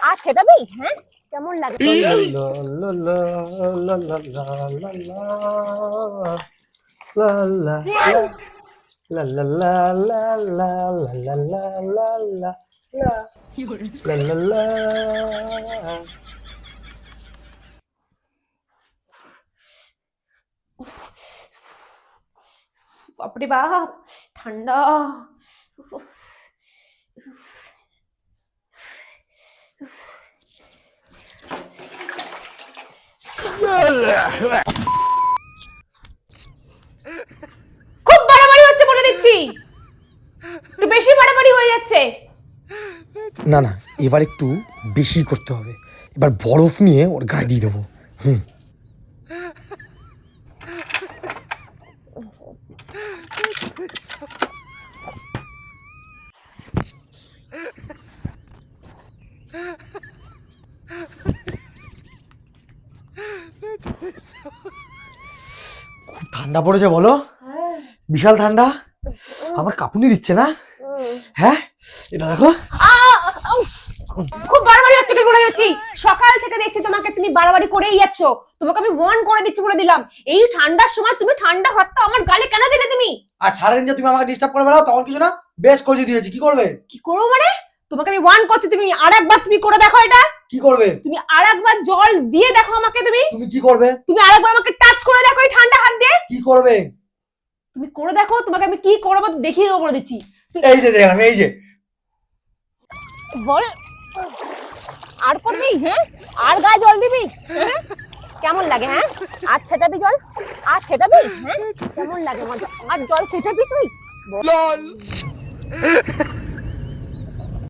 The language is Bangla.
আর ছেটাবি? হ্যাঁ, কেমন লাগে? বাপরে বাপ, ঠান্ডা। খুব বাড়াবাড়ি হচ্ছে বলে দিচ্ছি, একটু বেশি বাড়াবাড়ি হয়ে যাচ্ছে। না না, এবার একটু বেশি করতে হবে। এবার বরফ নিয়ে ওর গায়ে দিয়ে দেবো। খুব ঠান্ডা পড়েছে বলো, বিশাল ঠান্ডা। আমার কাঁপুনি দিচ্ছে না? হ্যাঁ, এটা দেখো। খুব বাড়াবাড়ি হচ্ছে কি বলে যাচ্ছি, সকাল থেকে দেখছি তোমাকে, তুমি বাড়াবাড়ি করেই যাচ্ছ। তোমাকে আমি ওয়ার্ন করে দিচ্ছি, বলে দিলাম এই ঠান্ডার সময় তুমি ঠান্ডা হাতটা আমার গালে কেন দিলে তুমি? আর সারাদিন যে তুমি আমাকে ডিস্টার্ব করে বেড়াও, তখন কিছু না, বেশ করে দিয়েছি। কি করবে? কি করবো মানে? তোমাকে আমি ওয়ার্ন করছি, তুমি আরেকবার তুমি করে দেখো এটা। কি করবে? তুমি আরেকবার জল দিয়ে দেখো আমাকে। তুমি কি করবে? তুমি আরেকবার আমাকে টাচ করে দেখো এই ঠান্ডা হাত দিয়ে। কি করবে? তুমি করে দেখো, তোমাকে আমি কি করবো দেখিয়ে দেবো বলে দিচ্ছি। এই যে দেখলাম, এই যে বল, আর করবি? হ্যাঁ, আর গায়ে জল দিবি? হ্যাঁ, কেমন লাগে? হ্যাঁ, আর ছেটাবি জল? আর ছেটাবি? হ্যাঁ, কেমন লাগে? আর জল ছেটাবি তুই?